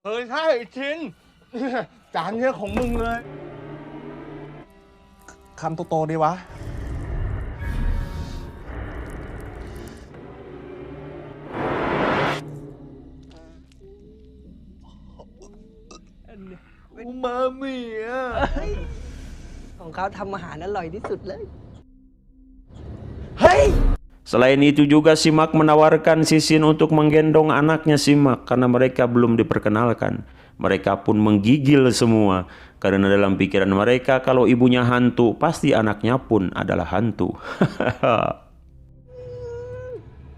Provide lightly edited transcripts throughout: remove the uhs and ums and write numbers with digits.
ใช่ชินจานเนี้ยของมึงเลยคำโตๆดีวะอูมามิอ่ะของเขาทำอาหารอร่อยที่สุดเลย Selain itu juga Simak menawarkan Sisin untuk menggendong anaknya Simak karena mereka belum diperkenalkan. Mereka pun menggigil semua karena dalam pikiran mereka kalau ibunya hantu pasti anaknya pun adalah hantu.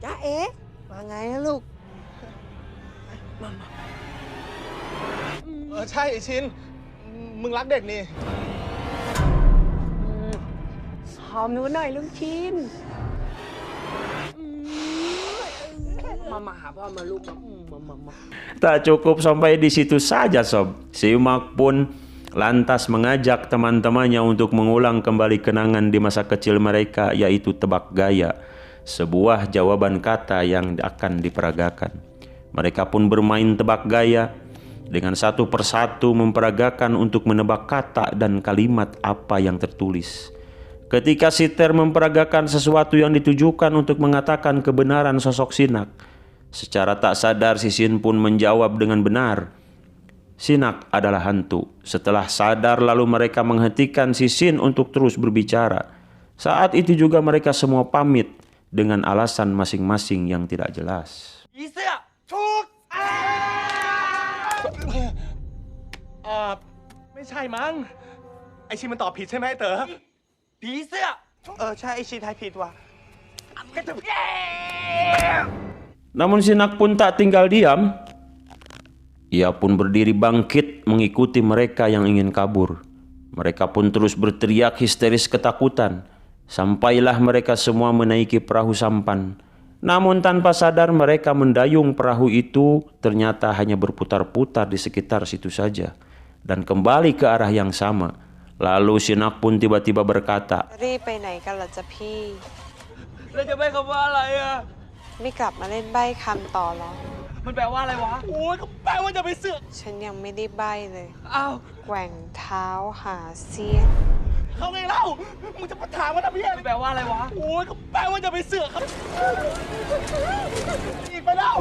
จ้าเอ๊ะว่าไงนะลูก ใช่ชินมึงรักเด็กนี่ หอมหนูหน่อยลุงชินมาหาพ่อมาลูกมา Tak cukup sampai di situ saja sob. Simak pun lantas mengajak teman-temannya untuk mengulang kembali kenangan di masa kecil mereka, yaitu tebak gaya, sebuah jawaban kata yang akan diperagakan. Mereka pun bermain tebak gaya dengan satu persatu memperagakan untuk menebak kata dan kalimat apa yang tertulis. Ketika Siter memperagakan sesuatu yang ditujukan untuk mengatakan kebenaran sosok Sinak, secara tak sadar Sisin pun menjawab dengan benar. Sinak adalah hantu. Setelah sadar lalu mereka menghentikan Sisin untuk terus berbicara. Saat itu juga mereka semua pamit dengan alasan masing-masing yang tidak jelas. ไม่ใช่มั้งไอชินมันตอบผิดใช่ไหมเต๋อผีเสื้อใช่ไอชินทายผิดว่ะ Namun Sinak pun tak tinggal diam. Ia pun berdiri bangkit mengikuti mereka yang ingin kabur. Mereka pun terus berteriak histeris ketakutan. Sampailah mereka semua menaiki perahu sampan. Namun tanpa sadar mereka mendayung perahu itu ternyata hanya berputar-putar di sekitar situ saja. Dan kembali ke arah yang sama. Lalu Sinak pun tiba-tiba berkata, รีบไปไหนกันล่ะจ๊ะพี่ แล้วจะใบ้คำว่าอะไรอ่ะ ไม่กลับมาเล่นใบ้คำต่อหรอ มันแปลว่าอะไรวะ โอ้ยก็แปลว่าจะไปเสือก ฉันยังไม่ได้ใบ้เลย อ้าว แกว่งเท้าหาเสี้ยน เขาไงเล่ามึงจะมาถามว่าทำเพี้ยอะไร แปลว่าอะไรวะ โอ้ยก็แปลว่าจะไปเสือกเขาอีกไปแล้ว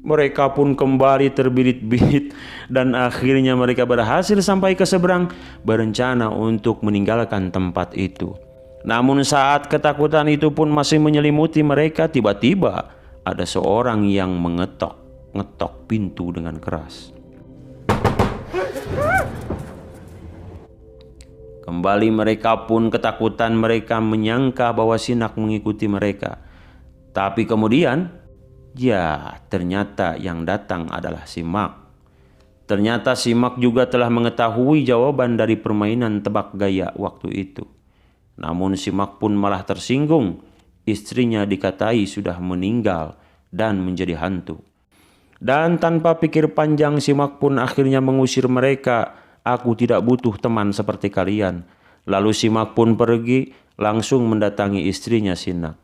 Mereka pun kembali terbirit-birit dan akhirnya mereka berhasil sampai ke seberang berencana untuk meninggalkan tempat itu. Namun saat ketakutan itu pun masih menyelimuti mereka, tiba-tiba ada seorang yang mengetok pintu dengan keras. Kembali mereka pun ketakutan, mereka menyangka bahwa Sinak mengikuti mereka. Tapi kemudian, ya ternyata yang datang adalah Simak. Ternyata Simak juga telah mengetahui jawaban dari permainan tebak gaya waktu itu. Namun Simak pun malah tersinggung. Istrinya dikatai sudah meninggal dan menjadi hantu. Dan tanpa pikir panjang Simak pun akhirnya mengusir mereka. Aku tidak butuh teman seperti kalian. Lalu Simak pun pergi langsung mendatangi istrinya Sinak.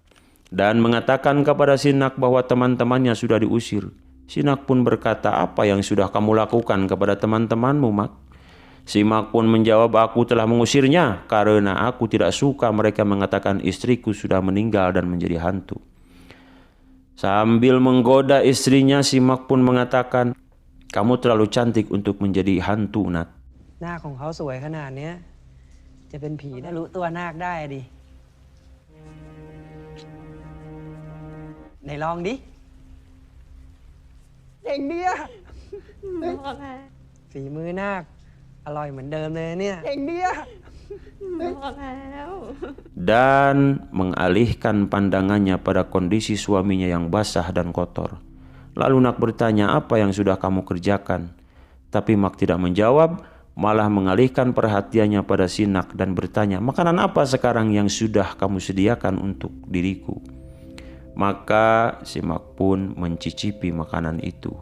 Dan mengatakan kepada Sinak bahwa teman-temannya sudah diusir. Sinak pun berkata, apa yang sudah kamu lakukan kepada teman-temanmu, Mak? Simak pun menjawab, aku telah mengusirnya karena aku tidak suka mereka mengatakan istriku sudah meninggal dan menjadi hantu. Sambil menggoda istrinya, Simak pun mengatakan, kamu terlalu cantik untuk menjadi hantu, Nak. หน้าของเขาสวยขนาดเนี้ยจะเป็นผีถ้ารู้ตัวนาคได้ดิ ไหนลองดิเจ๋งดีอะฝีมือนาคอร่อยเหมือนเดิมเลยเนี่ยเจ๋งดีอะ Dan mengalihkan pandangannya pada kondisi suaminya yang basah dan kotor. Lalu Nak bertanya, apa yang sudah kamu kerjakan? Tapi Mak tidak menjawab, malah mengalihkan perhatiannya pada Sinak dan bertanya, makanan apa sekarang yang sudah kamu sediakan untuk diriku? Maka Simak pun mencicipi makanan itu.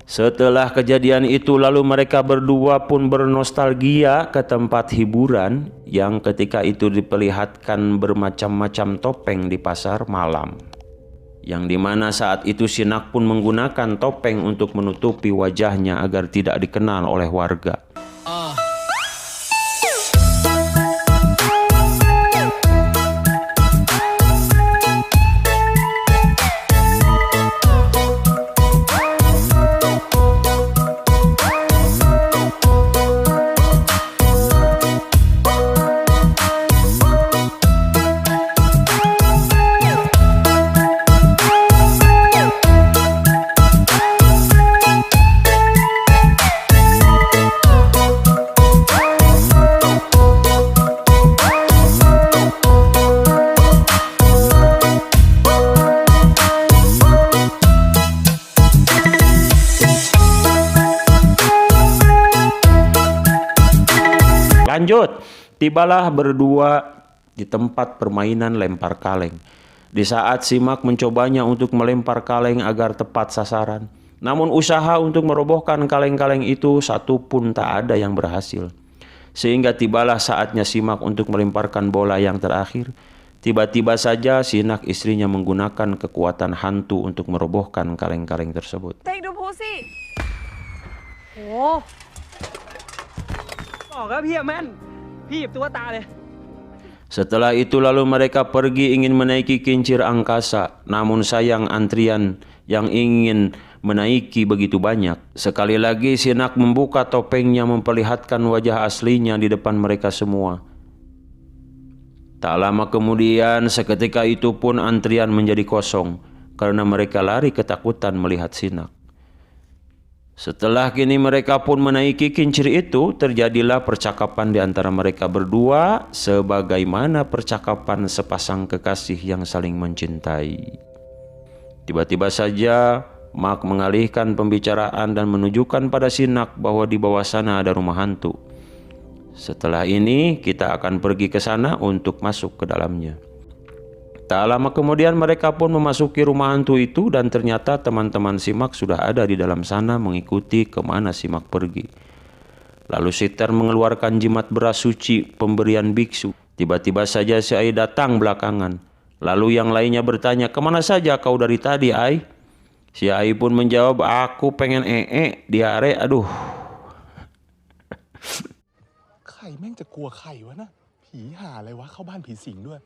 Setelah kejadian itu lalu mereka berdua pun bernostalgia ke tempat hiburan yang ketika itu diperlihatkan bermacam-macam topeng di pasar malam. Yang dimana saat itu Sinak pun menggunakan topeng untuk menutupi wajahnya agar tidak dikenal oleh warga. Lanjut, tibalah berdua di tempat permainan lempar kaleng. Di saat Simak mencobanya untuk melempar kaleng agar tepat sasaran, namun usaha untuk merobohkan kaleng-kaleng itu satu pun tak ada yang berhasil. Sehingga tibalah saatnya Simak untuk melemparkan bola yang terakhir. Tiba-tiba saja Sinak istrinya menggunakan kekuatan hantu untuk merobohkan kaleng-kaleng tersebut. Take the pussy โอ้บอกแล้วพี่อะแม่นพี่หยิบตัวตาเลย Setelah itu lalu mereka pergi ingin menaiki kincir angkasa. Namun sayang antrian yang ingin menaiki begitu banyak. Sekali lagi Sinak membuka topengnya memperlihatkan wajah aslinya di depan mereka semua. Tak lama kemudian seketika itu pun antrian menjadi kosong karena mereka lari ketakutan melihat Sinak. Setelah kini mereka pun menaiki kincir itu, terjadilah percakapan di antara mereka berdua sebagaimana percakapan sepasang kekasih yang saling mencintai. Tiba-tiba saja Mak mengalihkan pembicaraan dan menunjukkan pada Sinak bahwa di bawah sana ada rumah hantu. Setelah ini kita akan pergi ke sana untuk masuk ke dalamnya. Tak lama kemudian mereka pun memasuki rumah hantu itu dan ternyata teman-teman Simak sudah ada di dalam sana mengikuti kemana Simak pergi. Lalu Siter mengeluarkan jimat beras suci pemberian biksu. Tiba-tiba saja si Ai datang belakangan. Lalu yang lainnya bertanya, kemana saja kau dari tadi Ai? Si Ai pun menjawab, aku pengen diare, aduh. ใครแม่งจะกลัวใครวะนะผีห่าอะไรวะเข้าบ้านผีสิงด้วย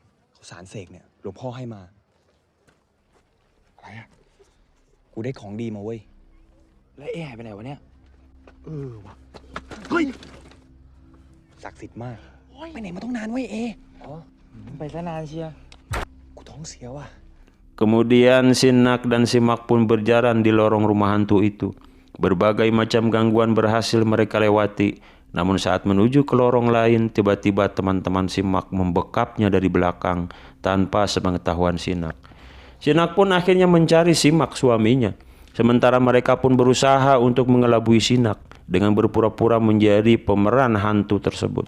สารเสกเนี่ยหลวงพ่อให้มา อะไรอะ กูได้ของดีมาเว้ย แล้วเอหายไปไหนวะเนี่ย เออวะเฮ้ย ศักดิ์สิทธิ์มาก ไปไหนมาต้องนานเว้ยเอ อ๋อ ไปซะนานเชียกูท้องเสียว่ะ Kemudian Sinak dan Simak pun berjalan di lorong rumah hantu itu. Berbagai macam gangguan berhasil mereka lewati. Namun saat menuju ke lorong lain, tiba-tiba teman-teman Simak membekapnya dari belakang tanpa sepengetahuan Sinak. Sinak pun akhirnya mencari Simak suaminya. Sementara mereka pun berusaha untuk mengelabui Sinak dengan berpura-pura menjadi pemeran hantu tersebut.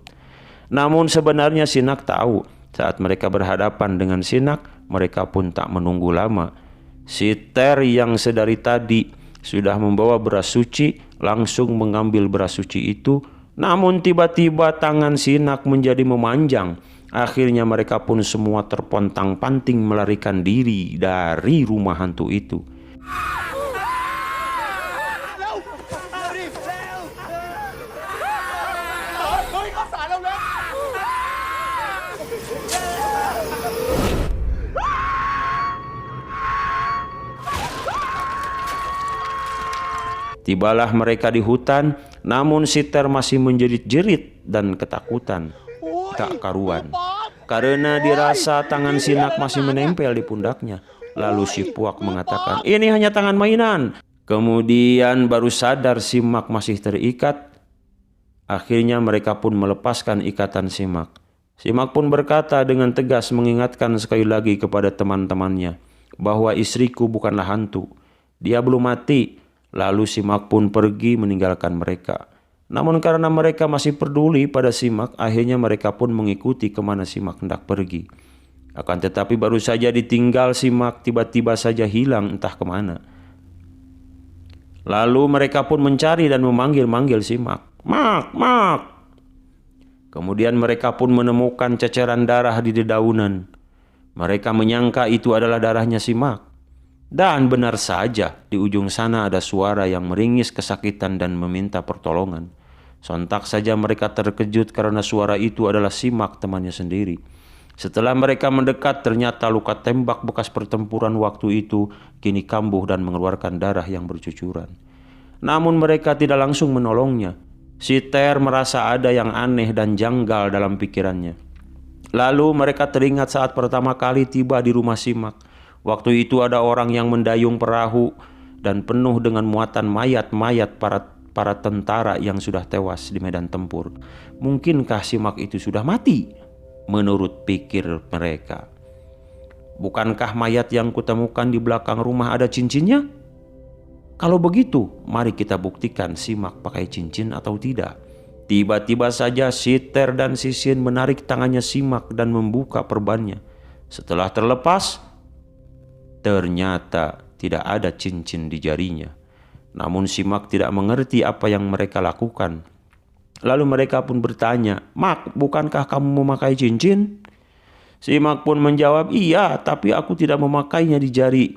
Namun sebenarnya Sinak tahu saat mereka berhadapan dengan Sinak, mereka pun tak menunggu lama. Siter yang sedari tadi sudah membawa beras suci langsung mengambil beras suci itu. Namun tiba-tiba tangan Sinak menjadi memanjang. Akhirnya mereka pun semua terpontang-panting melarikan diri dari rumah hantu itu. Tibalah mereka di hutan, namun Siter masih menjerit-jerit dan ketakutan tak karuan. Karena dirasa tangan Sinak masih menempel di pundaknya. Lalu si Puak mengatakan, ini hanya tangan mainan. Kemudian baru sadar Simak masih terikat. Akhirnya mereka pun melepaskan ikatan Simak. Simak pun berkata dengan tegas mengingatkan sekali lagi kepada teman-temannya bahwa istriku bukanlah hantu. Dia belum mati. Lalu Simak pun pergi meninggalkan mereka. Namun karena mereka masih peduli pada Simak, akhirnya mereka pun mengikuti kemana Simak hendak pergi. Akan tetapi baru saja ditinggal Simak, tiba-tiba saja hilang entah kemana. Lalu mereka pun mencari dan memanggil-manggil si Mak. Mak, Mak. Kemudian mereka pun menemukan ceceran darah di dedaunan. Mereka menyangka itu adalah darahnya si Mak. Dan benar saja, di ujung sana ada suara yang meringis kesakitan dan meminta pertolongan. Sontak saja mereka terkejut karena suara itu adalah si Mak, temannya sendiri. Setelah mereka mendekat, ternyata luka tembak bekas pertempuran waktu itu kini kambuh dan mengeluarkan darah yang bercucuran. Namun mereka tidak langsung menolongnya. Si Ter merasa ada yang aneh dan janggal dalam pikirannya. Lalu mereka teringat saat pertama kali tiba di rumah si Mak. Waktu itu ada orang yang mendayung perahu dan penuh dengan muatan mayat-mayat para tentara yang sudah tewas di medan tempur. Mungkinkah si Mak itu sudah mati? Menurut pikir mereka. Bukankah mayat yang kutemukan di belakang rumah ada cincinnya? Kalau begitu, mari kita buktikan si Mak pakai cincin atau tidak. Tiba-tiba saja si Ter dan si Sin menarik tangannya si Mak dan membuka perbannya. Setelah terlepas, ternyata tidak ada cincin di jarinya. Namun si Mak tidak mengerti apa yang mereka lakukan. Lalu mereka pun bertanya, Mak, bukankah kamu memakai cincin? Si Mak pun menjawab, iya, tapi aku tidak memakainya di jari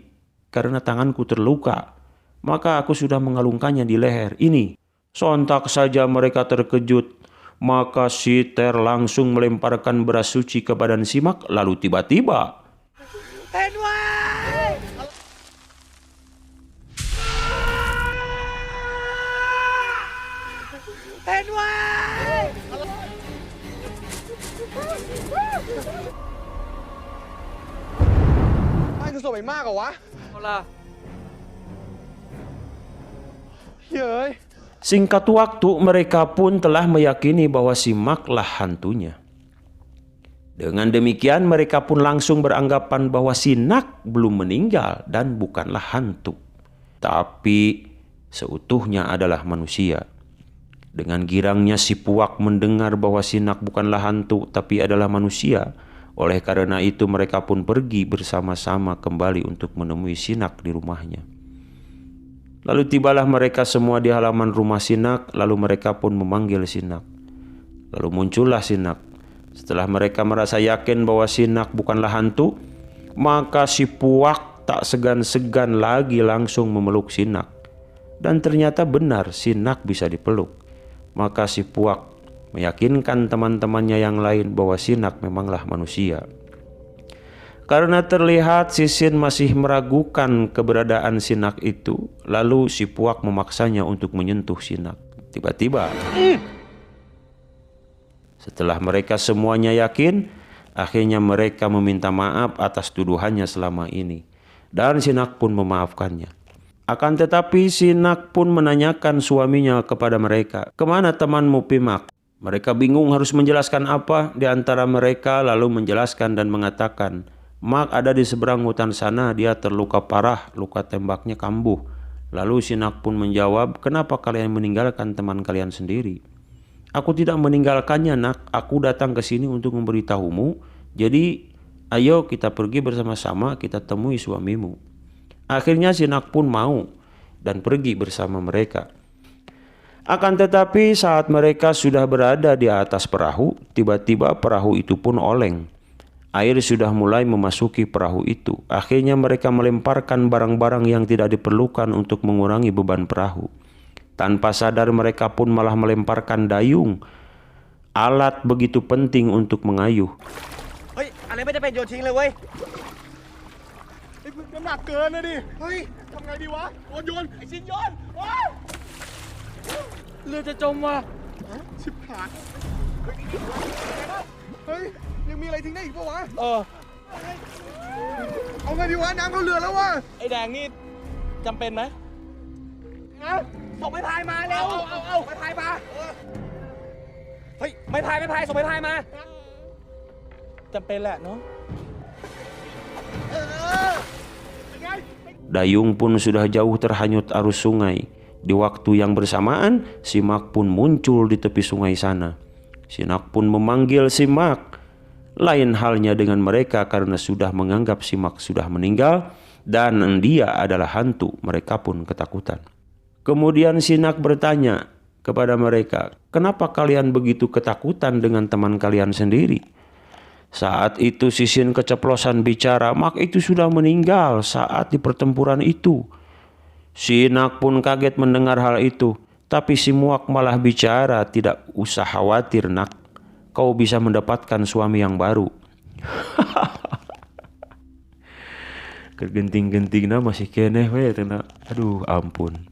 karena tanganku terluka. Maka aku sudah mengalungkannya di leher. Ini. Sontak saja mereka terkejut. Maka si Ter langsung melemparkan beras suci ke badan si Mak. Lalu tiba-tiba Anh cứ sổ bánh ma cả quá. Yeay. singkat waktu mereka pun telah meyakini bahwa si Mak lah hantunya. Dengan demikian mereka pun langsung beranggapan bahwa si Nak belum meninggal dan bukanlah hantu, tapi seutuhnya adalah manusia. Dengan girangnya si Puak mendengar bahwa si Nak bukanlah hantu tapi adalah manusia. Oleh karena itu mereka pun pergi bersama-sama kembali untuk menemui si Nak di rumahnya. Lalu tibalah mereka semua di halaman rumah si Nak. Lalu mereka pun memanggil si Nak. Lalu muncullah si Nak. Setelah mereka merasa yakin bahwa si Nak bukanlah hantu, maka si Puak tak segan-segan lagi langsung memeluk si Nak. Dan ternyata benar si Nak bisa dipeluk. Maka si Puak meyakinkan teman-temannya yang lain bahwa si Nak memanglah manusia. Karena terlihat si Sin masih meragukan keberadaan si Nak itu, lalu si Puak memaksanya untuk menyentuh si Nak. Tiba-tiba, setelah mereka semuanya yakin, akhirnya mereka meminta maaf atas tuduhannya selama ini. Dan si Nak pun memaafkannya. Akan tetapi si Nak pun menanyakan suaminya kepada mereka, "Kemana temanmu Pimak?" Mereka bingung harus menjelaskan apa di antara mereka, lalu menjelaskan dan mengatakan, "Mak ada di seberang hutan sana, dia terluka parah, luka tembaknya kambuh." Lalu si Nak pun menjawab, "Kenapa kalian meninggalkan teman kalian sendiri?" "Aku tidak meninggalkannya Nak, aku datang ke sini untuk memberitahumu. Jadi ayo kita pergi bersama-sama, kita temui suamimu." Akhirnya si Nak pun mau dan pergi bersama mereka. Akan tetapi saat mereka sudah berada di atas perahu, tiba-tiba perahu itu pun oleng. Air sudah mulai memasuki perahu itu. Akhirnya mereka melemparkan barang-barang yang tidak diperlukan untuk mengurangi beban perahu. Tanpa sadar mereka pun malah melemparkan dayung, alat begitu penting untuk mengayuh. เฮ้ยอะไรไม่ได้เป็นโยนทิ้งเลยเว้ยไอ้น้ำหนักเกินนะดิเฮ้ยทำไงดีวะโยนไอ้ชิ้นโยนโอ๊ยเรือจะจมว่ะชิบหายเฮ้ยยังมีอะไรทิ้งได้อีกปะวะเอาไงดีวะน้ำเข้าเรือแล้ววะไอ้แดงนี่จำเป็นไหมส่งไม้พายมาเร็วเอาไม้พายมาเฮ้ยไม้พายส่งไม้พายมาจำเป็นแหละเนาะ Dayung pun sudah jauh terhanyut arus sungai. Di waktu yang bersamaan, si Mak pun muncul di tepi sungai sana. Si Nak pun memanggil si Mak. Lain halnya dengan mereka karena sudah menganggap si Mak sudah meninggal dan dia adalah hantu. Mereka pun ketakutan. Kemudian Sinak bertanya kepada mereka, "Kenapa kalian begitu ketakutan dengan teman kalian sendiri?" Saat itu si Sin keceplosan bicara, Mak itu sudah meninggal saat di pertempuran itu. Sinak pun kaget mendengar hal itu, tapi si Muak malah bicara, "Tidak usah khawatir nak, kau bisa mendapatkan suami yang baru." Kegenting-gentingna masih keneh we tena. Aduh ampun.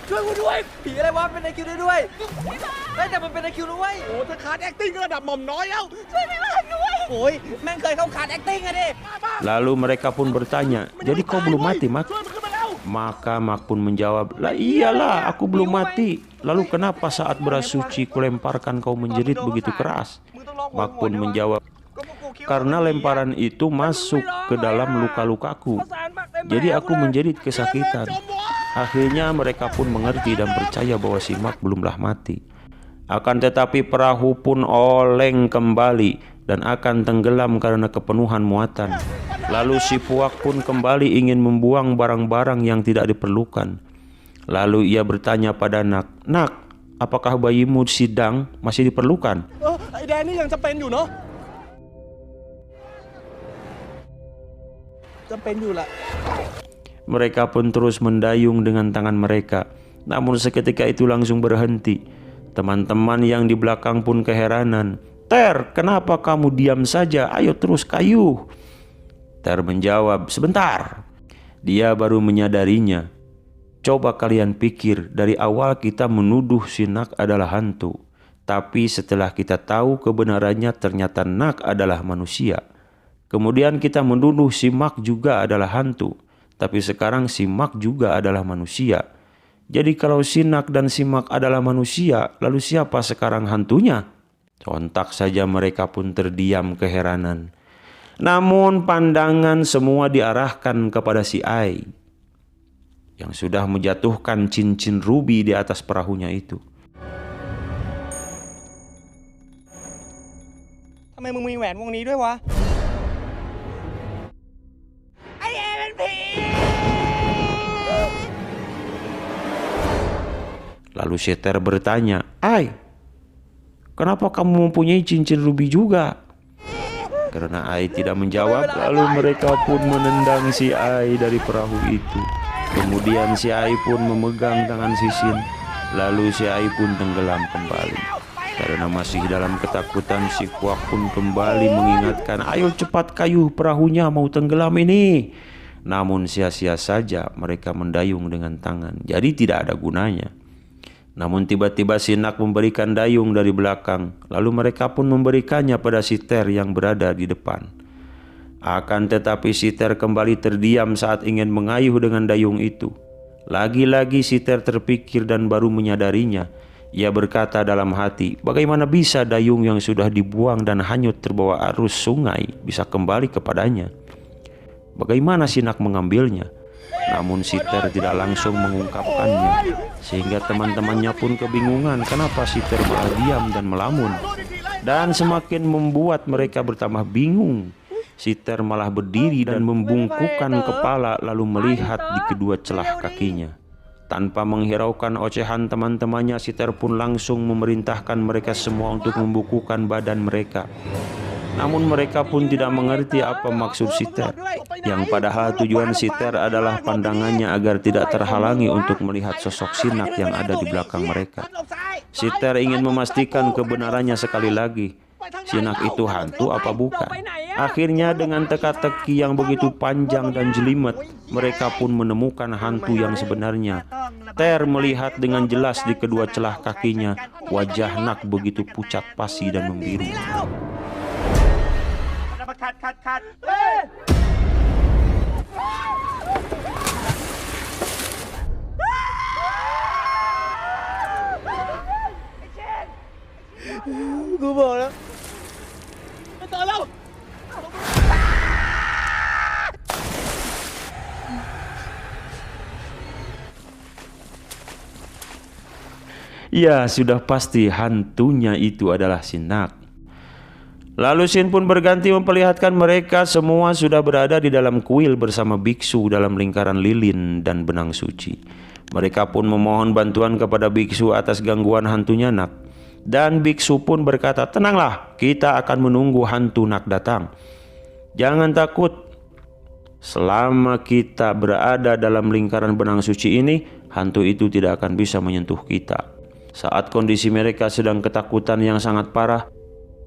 ช่วยกูด้วยผีอะไรวะเป็นไอคิวได้ด้วยเฮ้ยแต่มันเป็นไอคิวด้วยโอ้ถ้าขาด acting ก็ระดับหม่อมน้อยแล้วช่วยไม่ได้ด้วยโอ้ยแม่งเคยเข้าขาด acting อะดิ Lalu mereka pun bertanya, "Jadi kau belum mati, Mak?" Maka Mak pun menjawab, "Lah iyalah, aku belum mati. Lalu kenapa saat beras suci kulemparkan kau menjerit begitu keras?" Mak pun menjawab, "Karena lemparan itu masuk ke dalam luka-lukaku. Jadi aku menjerit kesakitan." Akhirnya mereka pun mengerti dan percaya bahwa si Mak belumlah mati. Akan tetapi perahu pun oleng kembali dan akan tenggelam karena kepenuhan muatan. Lalu si Puak pun kembali ingin membuang barang-barang yang tidak diperlukan. Lalu ia bertanya pada Nak, "Nak, apakah bayimu sidang masih diperlukan?" ไอ้แดงนี่ยังจำเป็นอยู่เนาะจำเป็นอยู่แหละ Mereka pun terus mendayung dengan tangan mereka. Namun seketika itu langsung berhenti. Teman-teman yang di belakang pun keheranan. "Ter, kenapa kamu diam saja? Ayo terus kayuh." Ter menjawab, "Sebentar." Dia baru menyadarinya. Coba kalian pikir, dari awal kita menuduh si Nak adalah hantu. Tapi setelah kita tahu kebenarannya ternyata Nak adalah manusia. Kemudian kita menuduh si Mak juga adalah hantu. Tapi sekarang si Mak juga adalah manusia. Jadi kalau si Nak dan si Mak adalah manusia, lalu siapa sekarang hantunya? Sontak saja mereka pun terdiam keheranan. Namun pandangan semua diarahkan kepada si Ai yang sudah menjatuhkan cincin rubi di atas perahunya itu. ทำไมมึงมีแหวนวงนี้ด้วยวะไอเอเป็นผี Lalu si Ter bertanya, "Ai, kenapa kamu mempunyai cincin rubi juga?" Karena Ai tidak menjawab, lalu mereka pun menendang si Ai dari perahu itu. Kemudian si Ai pun memegang tangan si Sin. Lalu si Ai pun tenggelam kembali. Karena masih dalam ketakutan, si Kuak pun kembali mengingatkan, "Ayo cepat kayuh, perahunya mau tenggelam ini." Namun sia-sia saja mereka mendayung dengan tangan, jadi tidak ada gunanya. Namun tiba-tiba si Nak memberikan dayung dari belakang. Lalu mereka pun memberikannya pada si Ter yang berada di depan. Akan tetapi si Ter kembali terdiam saat ingin mengayuh dengan dayung itu. Lagi-lagi si Ter terpikir dan baru menyadarinya. Ia berkata dalam hati, bagaimana bisa dayung yang sudah dibuang dan hanyut terbawa arus sungai bisa kembali kepadanya? Bagaimana si Nak mengambilnya? Namun si Ter tidak langsung mengungkapkannya, sehingga teman-temannya pun kebingungan kenapa si Ter malah diam dan melamun. Dan semakin membuat mereka bertambah bingung, si Ter malah berdiri dan membungkukkan kepala lalu melihat di kedua celah kakinya. Tanpa menghiraukan ocehan teman-temannya, si Ter pun langsung memerintahkan mereka semua untuk membukukan badan mereka. Namun mereka pun tidak mengerti apa maksud si Ter, yang padahal tujuan si Ter adalah pandangannya agar tidak terhalangi untuk melihat sosok si Nak yang ada di belakang mereka. Si Ter ingin memastikan kebenarannya sekali lagi. Si Nak itu hantu apa bukan? Akhirnya dengan teka-teki yang begitu panjang dan jelimet, mereka pun menemukan hantu yang sebenarnya. Ter melihat dengan jelas di kedua celah kakinya, wajah Nak begitu pucat pasi dan membiru. Cut. Gue boleh. Tolong. Ya, sudah pasti hantunya itu adalah si Nak. Lalu Sin pun berganti memperlihatkan mereka semua sudah berada di dalam kuil bersama biksu dalam lingkaran lilin dan benang suci. Mereka pun memohon bantuan kepada biksu atas gangguan hantu nyanak. Dan biksu pun berkata, "Tenanglah, kita akan menunggu hantu nak datang. Jangan takut. Selama kita berada dalam lingkaran benang suci ini, hantu itu tidak akan bisa menyentuh kita." Saat kondisi mereka sedang ketakutan yang sangat parah,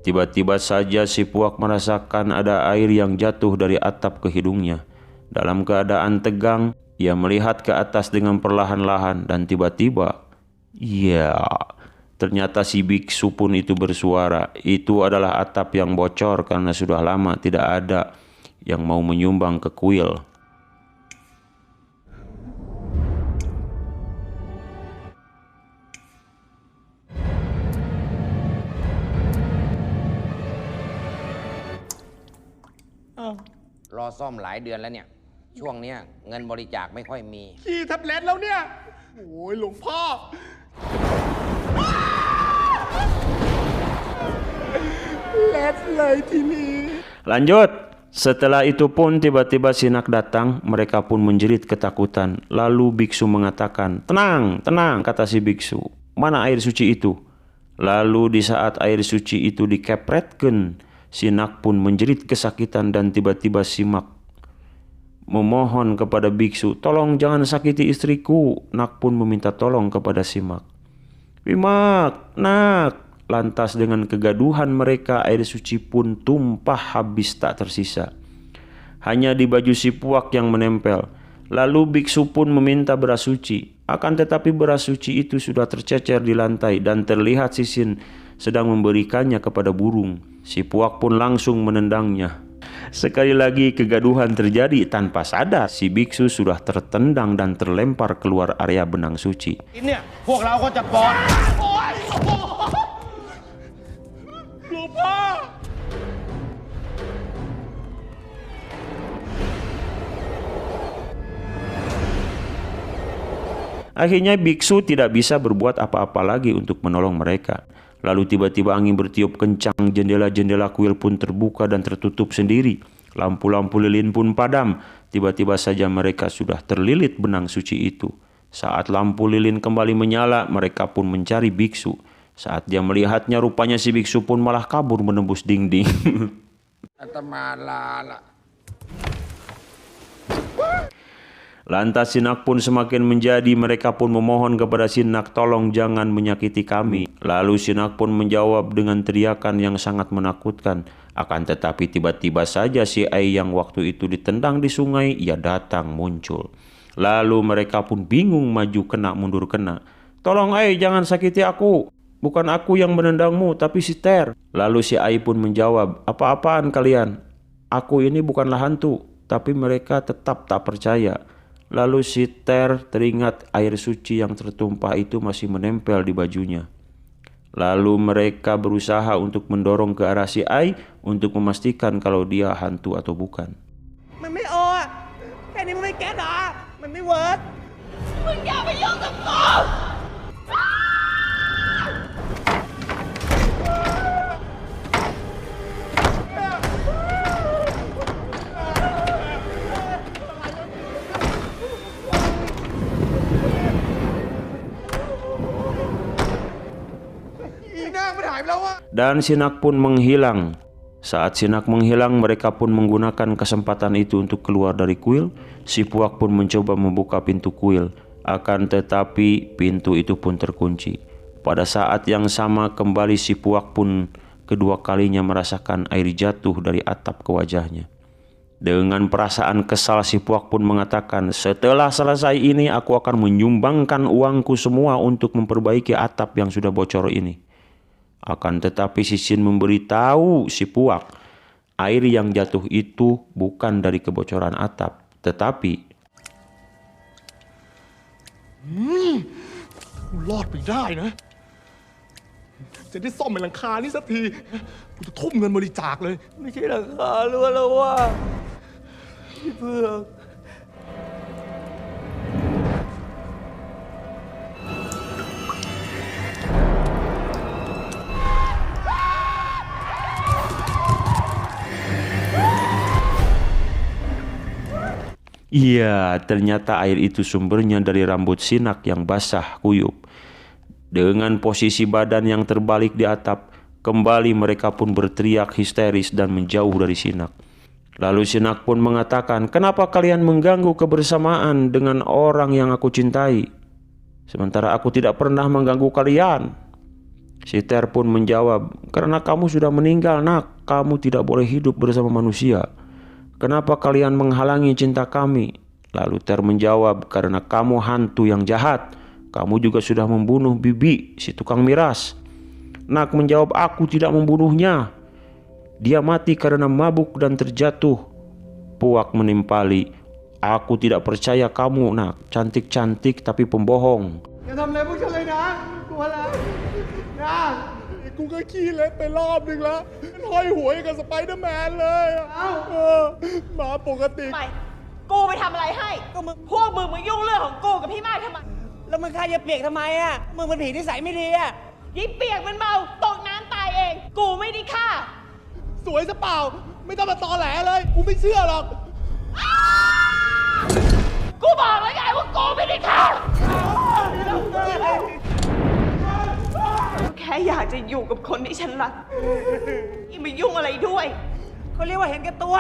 tiba-tiba saja si Puak merasakan ada air yang jatuh dari atap ke hidungnya. Dalam keadaan tegang, ia melihat ke atas dengan perlahan-lahan dan tiba-tiba, ya, ternyata si biksu pun itu bersuara. Itu adalah atap yang bocor karena sudah lama tidak ada yang mau menyumbang ke kuil.รอซ่อมหลายเดือนแล้วเนี่ย ช่วงเนี้ยเงินบริจาคไม่ค่อยมี ขี้แท็บเล็ตแล้วเนี่ย โอ้ยหลวงพ่อ เล็ดเลยทีนี้ Lanjut. Setelah itu pun tiba-tiba sinak datang, mereka pun menjerit ketakutan. Lalu biksu mengatakan, "Tenang, tenang," kata si biksu. "Mana air suci itu?" Lalu di saat air suci itu dikepretkan, sinak pun menjerit kesakitan dan tiba-tiba simak memohon kepada biksu, "Tolong jangan sakiti istriku." Nak pun meminta tolong kepada simak. "Wimak, nak." Lantas dengan kegaduhan mereka, air suci pun tumpah habis tak tersisa. Hanya di baju si Puak yang menempel. Lalu biksu pun meminta beras suci. Akan tetapi beras suci itu sudah tercecer di lantai dan terlihat Sisin sedang memberikannya kepada burung. Si Puak pun langsung menendangnya. Sekali lagi kegaduhan terjadi. Tanpa sadar si biksu sudah tertendang dan terlempar keluar area benang suci. เนี่ยพวกเราก็จะปลอดโอ้ยโอ้โหหลวงพ่อ Akhirnya biksu tidak bisa berbuat apa-apa lagi untuk menolong mereka. Lalu tiba-tiba angin bertiup kencang, jendela-jendela kuil pun terbuka dan tertutup sendiri. Lampu-lampu lilin pun padam. Tiba-tiba saja mereka sudah terlilit benang suci itu. Saat lampu lilin kembali menyala, mereka pun mencari biksu. Saat dia melihatnya, rupanya si biksu pun malah kabur menembus dinding. อาตมาลาละ Lantas sinak pun semakin menjadi. Mereka pun memohon kepada sinak, "Tolong jangan menyakiti kami." Lalu sinak pun menjawab dengan teriakan yang sangat menakutkan. Akan tetapi tiba-tiba saja si Ai yang waktu itu ditendang di sungai, ia datang muncul. Lalu mereka pun bingung, maju kena mundur kena. "Tolong Ai, jangan sakiti aku. Bukan aku yang menendangmu, tapi si Ter." Lalu si Ai pun menjawab, "Apa-apaan kalian? Aku ini bukanlah hantu." Tapi mereka tetap tak percaya. Lalu si Ter teringat air suci yang tertumpah itu masih menempel di bajunya. Lalu mereka berusaha untuk mendorong ke arah si Ai untuk memastikan kalau dia hantu atau bukan. มันไม่โออ่ะแค่นี้มันไม่แก๊สเหรอมันไม่เวิร์กมึงอย่าไปยุ่งกับกู Dan sinak pun menghilang. Saat sinak menghilang, mereka pun menggunakan kesempatan itu untuk keluar dari kuil. Si Puak pun mencoba membuka pintu kuil. Akan tetapi pintu itu pun terkunci. Pada saat yang sama kembali si Puak pun kedua kalinya merasakan air jatuh dari atap ke wajahnya. Dengan perasaan kesal si Puak pun mengatakan, "Setelah selesai ini aku akan menyumbangkan uangku semua untuk memperbaiki atap yang sudah bocor ini." Akan tetapi Sisin memberitahu si Puak, air yang jatuh itu bukan dari kebocoran atap, tetapi รอดไปได้นะ จะได้ซ่อมหลังคานี่สักทีกูจะทุ่มเงินบริจาคเลย ไม่ใช่หลังคาล้วนแล้วว่าพี่เผือก Iya, ternyata air itu sumbernya dari rambut Sinak yang basah kuyup. Dengan posisi badan yang terbalik di atap, kembali mereka pun berteriak histeris dan menjauh dari Sinak. Lalu Sinak pun mengatakan, "Kenapa kalian mengganggu kebersamaan dengan orang yang aku cintai? Sementara aku tidak pernah mengganggu kalian." Si Ter pun menjawab, "Karena kamu sudah meninggal, Nak. Kamu tidak boleh hidup bersama manusia. Kenapa kalian menghalangi cinta kami?" Lalu Ter menjawab, "Karena kamu hantu yang jahat. Kamu juga sudah membunuh Bibi, si tukang miras." Nak menjawab, "Aku tidak membunuhnya. Dia mati karena mabuk dan terjatuh." Puak menimpali, "Aku tidak percaya kamu, Nak. Cantik-cantik tapi pembohong." กูก็ขี้เล็บไปรอบนึงแล้วห้อยหัวอย่างกับสไปเดอร์แมนเลยหมาปกติ ทำไม กูไปทำอะไรให้ ก็มึงพวกมึงมายุ่งเรื่องของกูกับพี่มากทำไม แล้วมึงฆ่ายายเปียกทำไมอ่ะ มึงเป็นผีนิสัยไม่ดีอ่ะ ยิ่เปียกมันเมาตกน้ำตายเอง กูไม่ได้ฆ่า สวยซะเปล่า ไม่ต้องมาตอแหลเลย กูไม่เชื่อหรอก กูบอกแล้วไงว่ากูไม่ได้ฆ่าแค่อยากจะอยู่กับคนที่ฉันรักอย่ามายุ่งอะไรด้วย เขาเรียกว่าเห็นแก่ตัว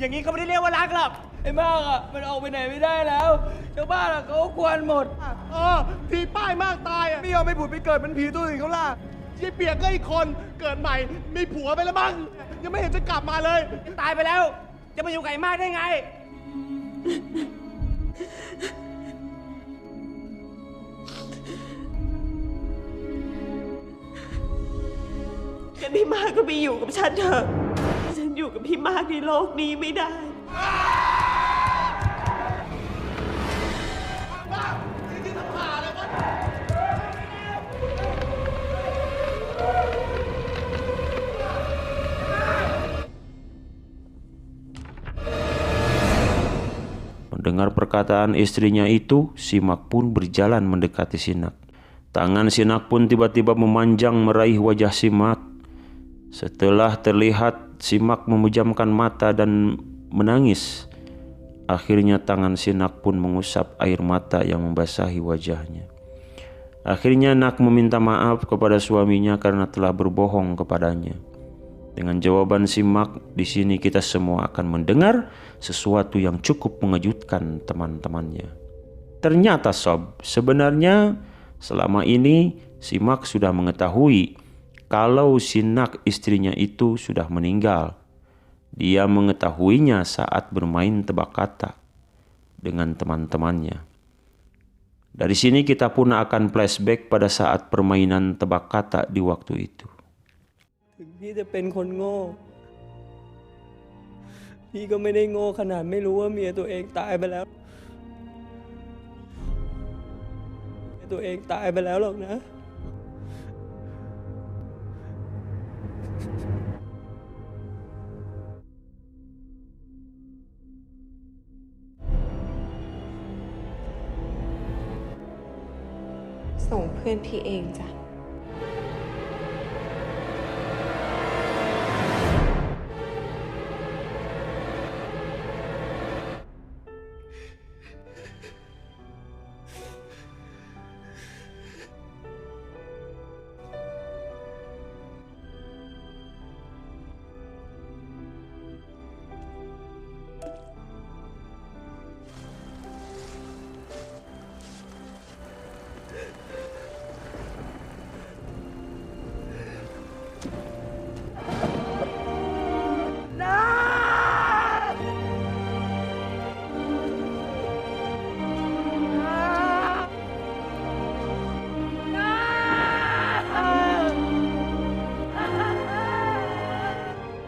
อย่างนี้เขาไม่ได้เรียกว่ารักหรอก ไอ้มากอ่ะ มันออกไปไหนไม่ได้แล้ว ชาวบ้านอ่ะเขาก็กวนหมด ทีป้ายมากตายอ่ะไม่ยอมไปผุดไปเกิดเป็นผีตัวอื่นเขาล่ะยายเปียกก็อีกคนเกิดใหม่ มีผัวไปแล้วมั้งยังไม่เห็นจะกลับมาเลย ตายไปแล้ว จะมาอยู่ไก่มากได้ไง งั้นพี่มากก็ไปอยู่กับฉันเถอะ ฉันอยู่กับพี่มากในโลกนี้ไม่ได้ Mendengar perkataan istrinya itu, Simak pun berjalan mendekati Sinak. Tangan Sinak pun tiba-tiba memanjang meraih wajah Simak. Setelah terlihat Simak memejamkan mata dan menangis, akhirnya tangan Sinak pun mengusap air mata yang membasahi wajahnya. Akhirnya Nak meminta maaf kepada suaminya karena telah berbohong kepadanya. Dengan jawaban Simak, di sini kita semua akan mendengar sesuatu yang cukup mengejutkan teman-temannya. Ternyata sob, sebenarnya selama ini Simak sudah mengetahui kalau Sinak istrinya itu sudah meninggal. Dia mengetahuinya saat bermain tebak kata dengan teman-temannya. Dari sini kita pun akan flashback pada saat permainan tebak kata di waktu itu. ถึงพี่จะเป็นคนโง่ พี่ก็ไม่ได้โง่ขนาดไม่รู้ว่าเมียตัวเองตายไปแล้ว เมียตัวเองตายไปแล้วหรอกนะ ส่งเพื่อนพี่เองจ้ะ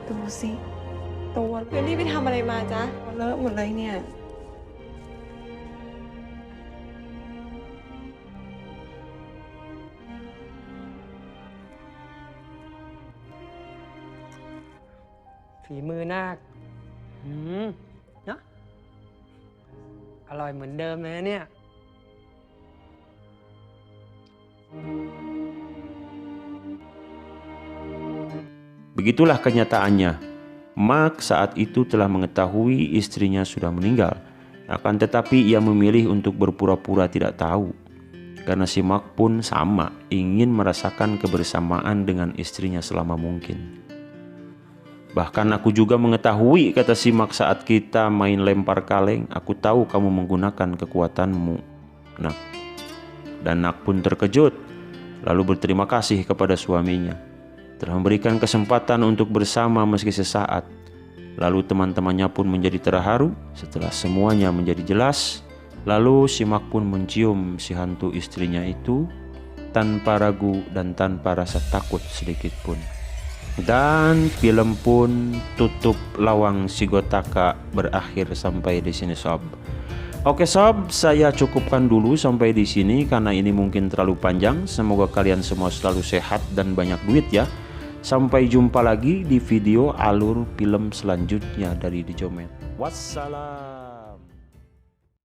ดูสิ ตัวเพื่อนที่ไปทำอะไรมาจ๊ะเลอะหมดเลยเนี่ย ฝีมือนาคเนาะอร่อยเหมือนเดิมเลยนะเนี่ย Begitulah kenyataannya. Mak saat itu telah mengetahui istrinya sudah meninggal. Akan tetapi ia memilih untuk berpura-pura tidak tahu, karena si Mark pun sama, ingin merasakan kebersamaan dengan istrinya selama mungkin. Bahkan aku juga mengetahui, kata si Mark saat kita main lempar kaleng, aku tahu kamu menggunakan kekuatanmu, Nak. Dan Nak pun terkejut, lalu berterima kasih kepada suaminya, telah memberikan kesempatan untuk bersama meski sesaat. Lalu teman-temannya pun menjadi terharu. Setelah semuanya menjadi jelas, lalu si Mark pun mencium si hantu istrinya itu tanpa ragu dan tanpa rasa takut sedikit pun. Dan film pun tutup lawang si Gotaka berakhir sampai di sini sob. Oke sob, saya cukupkan dulu sampai di sini karena ini mungkin terlalu panjang. Semoga kalian semua selalu sehat dan banyak duit ya. Sampai jumpa lagi di video alur film selanjutnya dari Dijomet. Wassalam.